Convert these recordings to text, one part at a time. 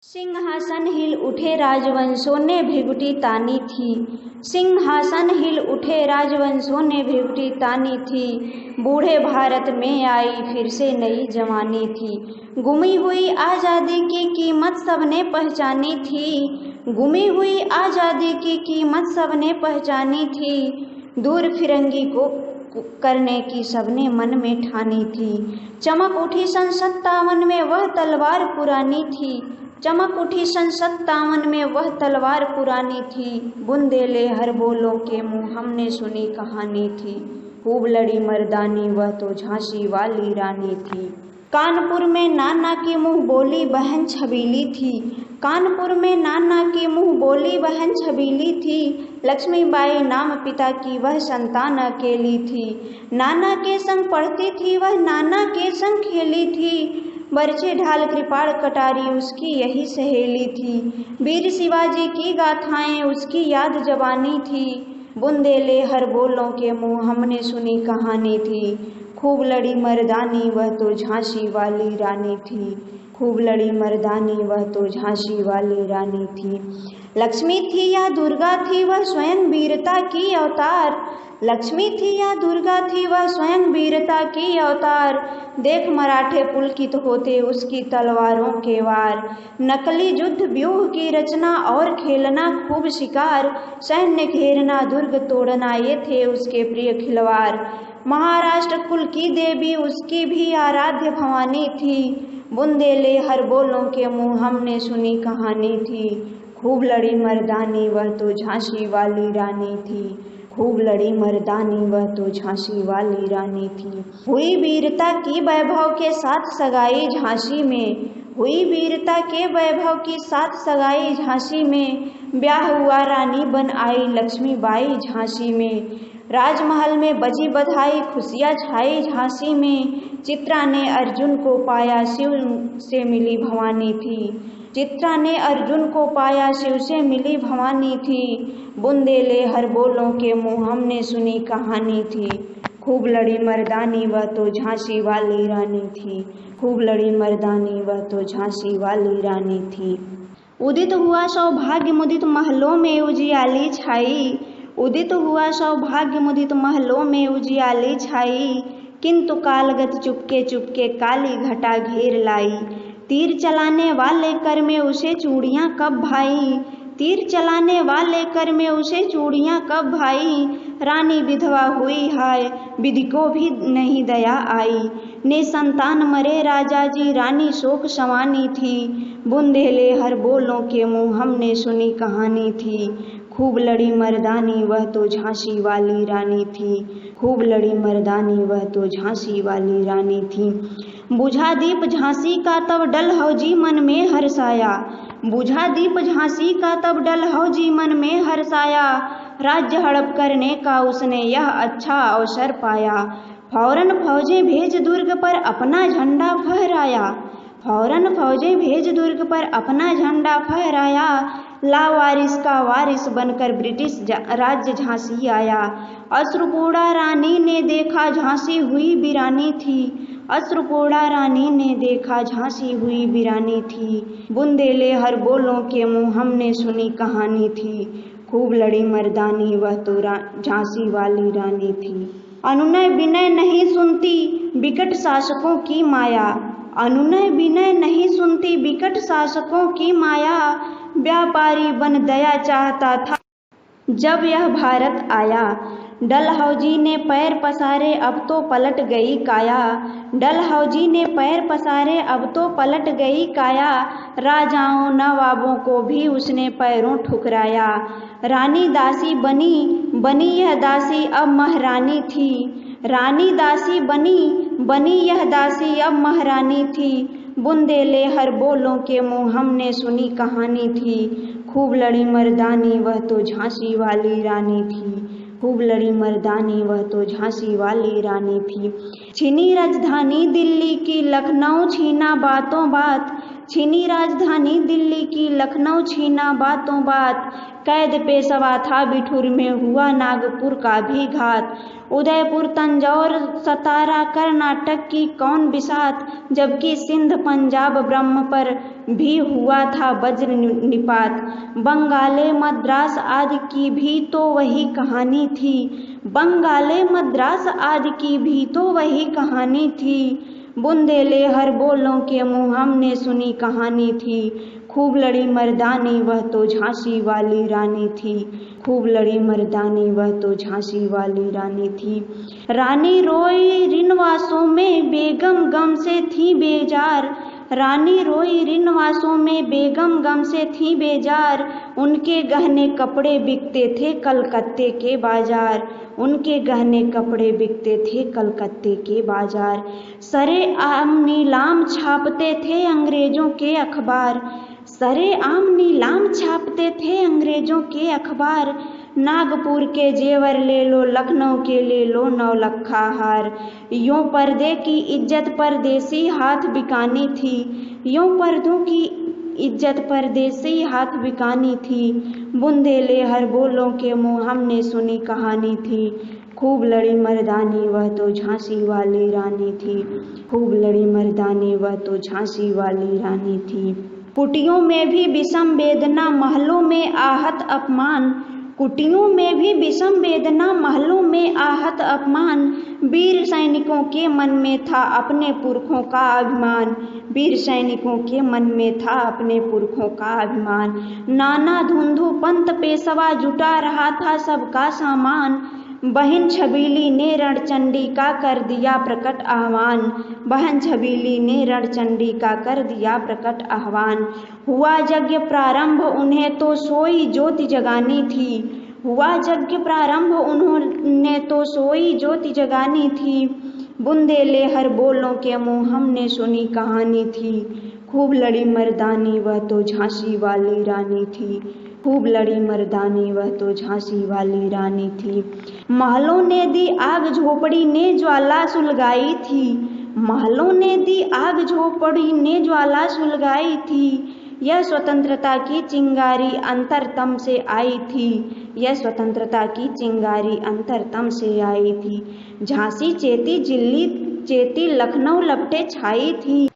सिंहासन हिल उठे राजवंशों ने भृगुटी तानी थी। सिंहासन हिल उठे राजवंशों ने भृगुटी तानी थी। बूढ़े भारत में आई फिर से नई जवानी थी। गुमी हुई आज़ादी की कीमत सबने पहचानी थी। गुमी हुई आज़ादी की कीमत सबने पहचानी थी। दूर फिरंगी को करने की सबने मन में ठानी थी। चमक उठी सन 57 में वह तलवार पुरानी थी। चमक उठी सन 57 में वह तलवार पुरानी थी। बुंदेले हर बोलों के मुँह हमने सुनी कहानी थी। खूब लड़ी मर्दानी वह तो झांसी वाली रानी थी। कानपुर में नाना की मुँह बोली बहन छबीली थी। कानपुर में नाना की मुँह बोली बहन छबीली थी। लक्ष्मीबाई नाम पिता की वह संतान अकेली थी। नाना के संग पढ़ती थी वह, नाना के संग खेली थी। बरछे ढाल कृपाण कटारी उसकी यही सहेली थी। वीर शिवाजी की गाथाएं उसकी याद जवानी थी। बुंदेले हर बोलों के मुँह हमने सुनी कहानी थी। खूब लड़ी मर्दानी वह तो झांसी वाली रानी थी। खूब लड़ी मर्दानी वह तो झांसी वाली रानी थी। लक्ष्मी थी या दुर्गा थी वह स्वयं वीरता की अवतार। लक्ष्मी थी या दुर्गा थी वह स्वयं वीरता की अवतार। देख मराठे पुलकित होते उसकी तलवारों के वार। नकली युद्ध व्यूह की रचना और खेलना खूब शिकार। सैन्य घेरना दुर्ग तोड़ना ये थे उसके प्रिय खिलवाड़। महाराष्ट्र कुल की देवी उसकी भी आराध्य भवानी थी। बुंदेले हर बोलों के मुँह हमने सुनी कहानी थी। खूब लड़ी मर्दानी वह तो झांसी वाली रानी थी। खूब लड़ी मर्दानी वह तो झांसी वाली रानी थी। हुई वीरता की वैभव के साथ सगाई झांसी में। हुई वीरता के वैभव की साथ सगाई झांसी में। ब्याह हुआ रानी बन आई लक्ष्मीबाई झांसी में। राजमहल में बजी बधाई खुशियाँ छाई झांसी में। चित्रा ने अर्जुन को पाया शिव से मिली भवानी थी। चित्रा ने अर्जुन को पाया शिव से मिली भवानी थी। बुंदेले हर बोलों के मुँह हमने सुनी कहानी थी। खूब लड़ी मर्दानी वह तो झांसी वाली रानी थी। खूब लड़ी मर्दानी वह तो झांसी वाली रानी थी। उदित हुआ सौभाग्य मुदित महलों में उजियाली छाई। उदित हुआ सौभाग्य मुदित महलों में उजियाली छाई। किंतु कालगत चुपके चुपके काली घटा घेर लाई। तीर चलाने वाले कर में उसे चूड़ियाँ कब भाई। तीर चलाने वाले कर में उसे चूड़ियाँ कब भाई। रानी विधवा हुई हाय विधि को भी नहीं दया आई। निसंतान मरे राजा जी रानी शोक सवानी थी। बुंदेले हर बोलों के मुँह हमने सुनी कहानी थी। खूब लड़ी मर्दानी वह तो झांसी वाली रानी थी। खूब लड़ी मर्दानी वह तो झांसी वाली रानी थी। बुझा दीप झांसी का तब डलहौजी मन में हर्षाया। बुझा दीप झांसी का तब डलहौजी मन में हर्षाया। राज्य हड़प करने का उसने यह अच्छा अवसर पाया। फौरन फौजें भेज दुर्ग पर अपना झंडा फहराया। फौरन फौजें भेज दुर्ग पर अपना झंडा फहराया। लावारिस का वारिस बनकर ब्रिटिश राज्य झांसी आया। अश्रुपूर्णा रानी ने देखा झांसी हुई वीरानी थी। अश्रुपूर्णा रानी ने देखा झांसी हुई वीरानी थी। बुंदेले हर बोलों के मुँह हमने सुनी कहानी थी। खूब लड़ी मर्दानी वह तो झांसी वाली रानी थी। अनुनय विनय नहीं सुनती विकट शासकों की माया। अनुनय विनय नहीं सुनती विकट शासकों की माया। व्यापारी बन दया चाहता था जब यह भारत आया। डलहौजी ने पैर पसारे अब तो पलट गई काया। डलहौजी ने पैर पसारे अब तो पलट गई काया। राजाओं नवाबों को भी उसने पैरों ठुकराया। रानी दासी बनी बनी यह दासी अब महारानी थी। रानी दासी बनी यह दासी अब महारानी थी। बुंदेले हर बोलों के मुँह हमने सुनी कहानी थी। खूब लड़ी मर्दानी वह तो झांसी वाली रानी थी। खूब लड़ी मर्दानी वह तो झांसी वाली रानी थी। छीनी राजधानी दिल्ली की लखनऊ छीना बातों बात। छीनी राजधानी दिल्ली की लखनऊ छीना बातों बात। कैद पेशवा था बिठूर में हुआ नागपुर का भी घात। उदयपुर तंजौर सतारा कर्नाटक की कौन बिसात। जबकि सिंध पंजाब ब्रह्म पर भी हुआ था वज्र निपात। बंगाले मद्रास आदि की भी तो वही कहानी थी, बंगाले मद्रास आदि की भी तो वही कहानी थी। बुंदेले हर बोलों के मुँह हमने सुनी कहानी थी, खूब लड़ी मर्दानी वह तो झांसी वाली रानी थी, खूब लड़ी मर्दानी वह तो झांसी वाली रानी थी। रानी रोई रिनवासों में बेगम गम से थी बेजार, रानी रोई रिनवासों में बेगम गम से थी बेजार। उनके गहने कपड़े बिकते थे कलकत्ते के बाजार, उनके गहने कपड़े बिकते थे कलकत्ते के बाजार। सरे आम नीलाम छापते थे अंग्रेजों के अखबार, सरे आम नीलाम छापते थे अंग्रेजों के अखबार। नागपुर के जेवर ले लो, लखनऊ के ले लो नौलखा हार। यूं पर्दे की इज्जत परदेसी हाथ बिकानी थी, यूं पर्दों की इज्जत परदेसी हाथ बिकानी थी। बुंदेले हर बोलों के मुँह हमने सुनी कहानी थी, खूब लड़ी मर्दानी वह तो झांसी वाली रानी थी, खूब लड़ी मर्दानी वह तो झांसी वाली रानी थी। कुटियों में भी विषम वेदना, महलों में आहत अपमान, कुटियों में भी विषम वेदना, महलों में आहत अपमान। वीर सैनिकों के मन में था अपने पुरखों का अभिमान, वीर सैनिकों के मन में था अपने पुरखों का अभिमान। नाना धुंधु पंत पेशवा जुटा रहा था सबका सामान, बहन छबीली ने रणचंडी का कर दिया प्रकट आह्वान, बहन छबीली ने रणचंडी का कर दिया प्रकट आह्वान। हुआ यज्ञ प्रारंभ उन्हें तो सोई ज्योति जगानी थी, हुआ यज्ञ प्रारंभ उन्होंने तो सोई ज्योति जगानी थी। बुंदेले हर बोलों के मुँह हमने सुनी कहानी थी, खूब लड़ी मर्दानी वह तो झांसी वाली रानी थी, खूब लड़ी मर्दानी वह तो झांसी वाली रानी थी। महलों ने दी आग झोपड़ी ने ज्वाला सुलगाई थी, महलों ने दी आग झोपड़ी ने ज्वाला सुलगाई थी। यह स्वतंत्रता की चिंगारी अंतरतम से आई थी, यह स्वतंत्रता की चिंगारी अंतरतम से आई थी। झांसी चेती दिल्ली चेती लखनऊ लपटे छाई थी,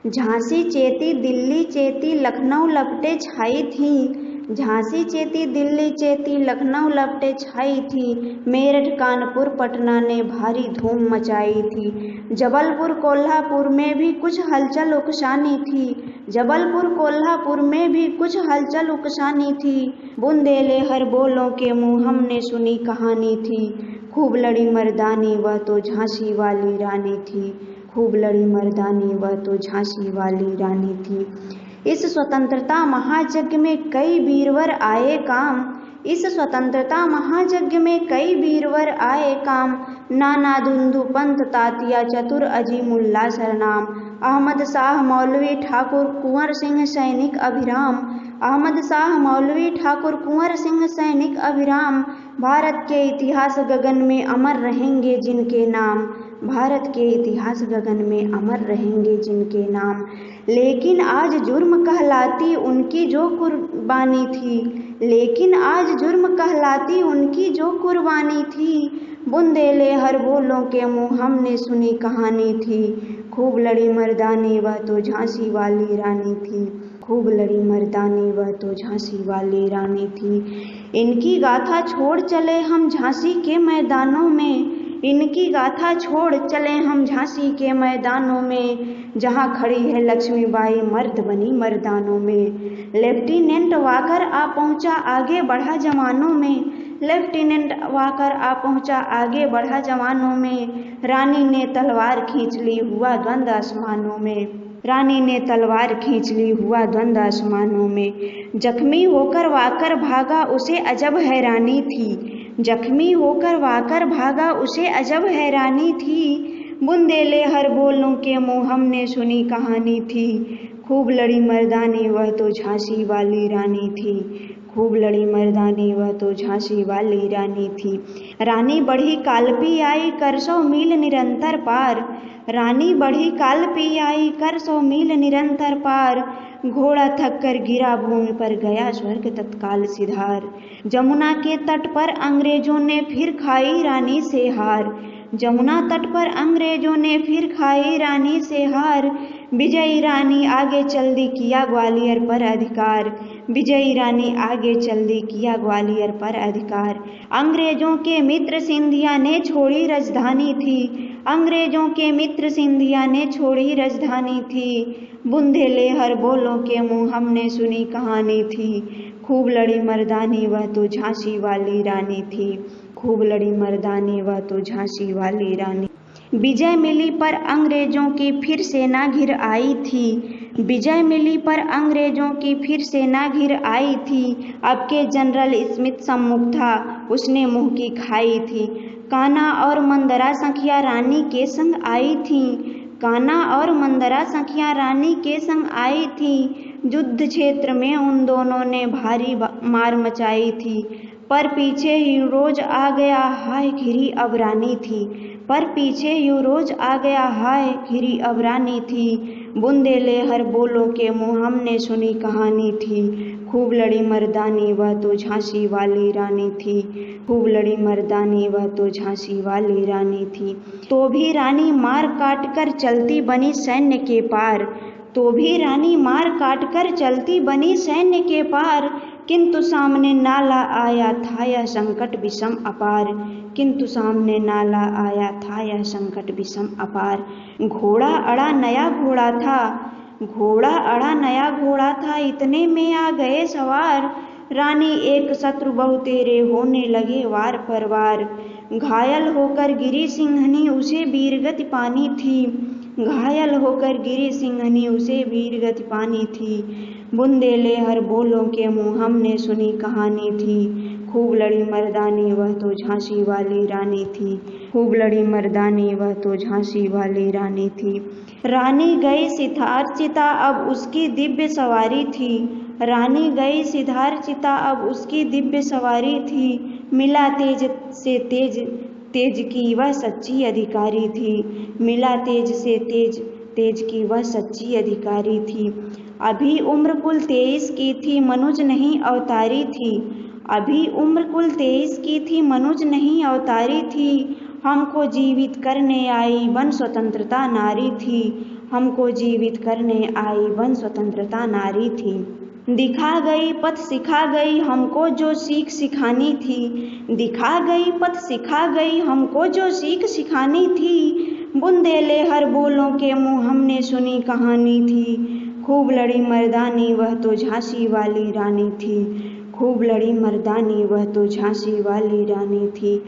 झांसी चेती दिल्ली चेती लखनऊ लपटे छाई थी, झांसी चेती दिल्ली चेती लखनऊ लपटे छाई थी। मेरठ कानपुर पटना ने भारी धूम मचाई थी, जबलपुर कोल्हापुर में भी कुछ हलचल उकसानी थी, जबलपुर कोल्हापुर में भी कुछ हलचल उकसानी थी। बुंदेले हर बोलों के मुँह हमने सुनी कहानी थी, खूब लड़ी मर्दानी वह तो झांसी वाली रानी थी, खूब लड़ी मर्दानी वह तो झांसी वाली रानी थी। इस स्वतंत्रता महायज्ञ में कई वीरवर आए काम, इस स्वतंत्रता महायज्ञ में कई वीरवर आए काम। नाना धुंधु पंत तातिया चतुर अजीमुल्ला सरनाम, अहमद शाह मौलवी ठाकुर कुंवर सिंह सैनिक अभिराम, अहमद शाह मौलवी ठाकुर कुंवर सिंह सैनिक अभिराम। भारत के इतिहास गगन में अमर रहेंगे जिनके नाम, भारत के इतिहास गगन में अमर रहेंगे जिनके नाम। लेकिन आज जुर्म कहलाती उनकी जो कुर्बानी थी, लेकिन आज जुर्म कहलाती उनकी जो कुर्बानी थी। बुंदेले हर बोलों के मुँह हमने सुनी कहानी थी, खूब लड़ी मर्दानी वह तो झांसी वाली रानी थी, खूब लड़ी मर्दानी वह तो झांसी वाली रानी थी। इनकी गाथा छोड़ चले हम झांसी के मैदानों में, इनकी गाथा छोड़ चले हम झांसी के मैदानों में, जहाँ खड़ी है लक्ष्मीबाई मर्द बनी मर्दानों में। लेफ्टिनेंट वाकर आ पहुँचा आगे बढ़ा जवानों में, लेफ्टिनेंट वाकर आ पहुँचा आगे बढ़ा जवानों में। रानी ने तलवार खींच ली हुआ द्वंद्व आसमानों में, रानी ने तलवार खींच ली हुआ द्वंद्व आसमानों में। जख्मी होकर वाकर भागा उसे अजब हैरानी थी, जख्मी होकर वाकर भागा उसे अजब हैरानी थी। बुंदेले हर बोलों के मुँह हमने सुनी कहानी थी, खूब लड़ी मर्दानी वह तो झांसी वाली रानी थी, खूब लड़ी मर्दानी वह तो झांसी वाली रानी थी। रानी बढ़ी कालपी आई कर 100 मील निरंतर पार, रानी बढ़ी कालपी आई कर 100 मील निरंतर पार। घोड़ा थक कर गिरा भूमि पर गया स्वर्ग तत्काल सिधार। जमुना के तट पर अंग्रेजों ने फिर खाई रानी से हार, जमुना तट पर अंग्रेजों ने फिर खाई रानी से हार। विजयी रानी आगे चल दी किया ग्वालियर पर अधिकार। विजयी रानी आगे चल दी किया ग्वालियर पर अधिकार। अंग्रेजों के मित्र सिंधिया ने छोड़ी राजधानी थी। अंग्रेजों के मित्र सिंधिया ने छोड़ी राजधानी थी। बुंदेलहर बोलों के मुँह हमने सुनी कहानी थी। खूब लड़ी मर्दानी वह तो झांसी वाली रानी थी। खूब लड़ी मर्दानी वह तो झांसी वाली रानी। विजय मिली पर अंग्रेजों की फिर सेना घिर आई थी। विजय मिली पर अंग्रेजों की फिर सेना घिर आई थी। अब के जनरल स्मिथ सम्मुख था, उसने मुंह की खाई थी। कान्हा और मंदरा सखिया रानी के संग आई थी। कान्हा और मंदरा सखिया रानी के संग आई थी। युद्ध क्षेत्र में उन दोनों ने भारी मार मचाई थी। पर पीछे यूरोज आ गया हाय घिरी अब रानी थी। पर पीछे यूरोज आ गया हाय घिरी अब रानी थी। बुंदेलहर बोलों के मुँह हमने सुनी कहानी थी। खूब लड़ी मर्दानी वह तो झांसी वाली रानी थी। खूब लड़ी मर्दानी वह तो झांसी वाली रानी थी। तो भी रानी मार काट कर चलती बनी सैन्य के पार। तो भी रानी मार काट कर चलती बनी सैन्य के पार। किंतु सामने नाला आया था यह संकट विषम अपार। किंतु सामने नाला आया था यह संकट विषम अपार। घोड़ा अड़ा नया घोड़ा था। घोड़ा अड़ा नया घोड़ा था इतने में आ गए सवार। रानी एक शत्रु बहु तेरे होने लगे वार पर वार। घायल होकर गिरी सिंहनी उसे वीरगति पानी थी। घायल होकर गिरी सिंहनी उसे वीरगति पानी थी। बुंदेलहर बोलों के मुँह हमने सुनी कहानी थी। खूब लड़ी मर्दानी वह तो झांसी वाली रानी थी। खूब लड़ी मर्दानी वह तो झांसी वाली रानी थी। रानी गई सिद्धार्थ चिता अब उसकी दिव्य सवारी थी। रानी गई सिद्धार्थ चिता अब उसकी दिव्य सवारी थी। मिला तेज से तेज, तेज की वह सच्ची अधिकारी थी। मिला तेज से तेज, तेज की वह सच्ची अधिकारी थी। अभी उम्र कुल 23 की थी मनुज नहीं अवतारी थी। अभी उम्र कुल 23 की थी मनुज नहीं अवतारी थी। हमको जीवित करने आई वन स्वतंत्रता नारी थी। हमको जीवित करने आई वन स्वतंत्रता नारी थी। दिखा गई पथ सिखा गई हमको जो सीख सिखानी थी। दिखा गई पथ सिखा गई हमको जो सीख सिखानी थी। बुंदेलहर बोलों के मुँह हमने सुनी कहानी थी। खूब लड़ी मर्दानी वह तो झांसी वाली रानी थी। खूब लड़ी मर्दानी वह तो झांसी वाली रानी थी।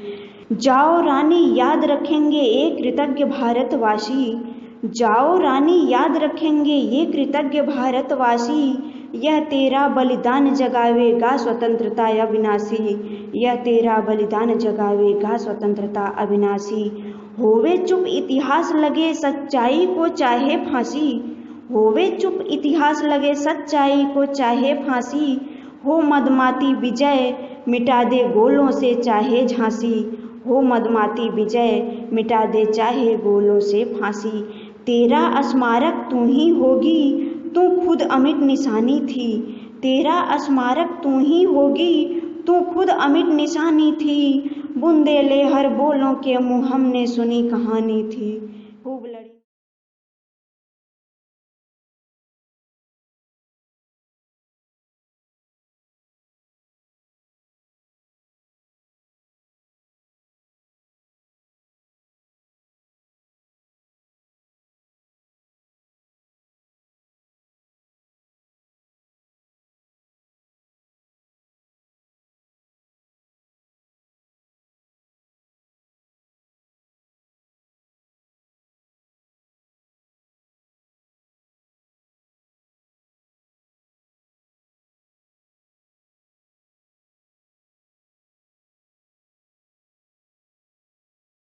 जाओ रानी याद रखेंगे ये कृतज्ञ भारतवासी। जाओ रानी याद रखेंगे ये कृतज्ञ भारतवासी। यह तेरा बलिदान जगावेगा स्वतंत्रता अविनाशी। यह तेरा बलिदान जगावेगा स्वतंत्रता अविनाशी। होवे चुप इतिहास लगे सच्चाई को चाहे फांसी। होवे चुप इतिहास लगे सच्चाई को चाहे फांसी। हो मदमाती विजय मिटा दे गोलों से चाहे झांसी। हो मदमाती विजय मिटा दे चाहे गोलों से फांसी। तेरा स्मारक तू ही होगी तू खुद अमिट निशानी थी। तेरा स्मारक तू ही होगी तू खुद अमिट निशानी थी। बुंदेलहर बोलों के मुँह हमने सुनी कहानी थी।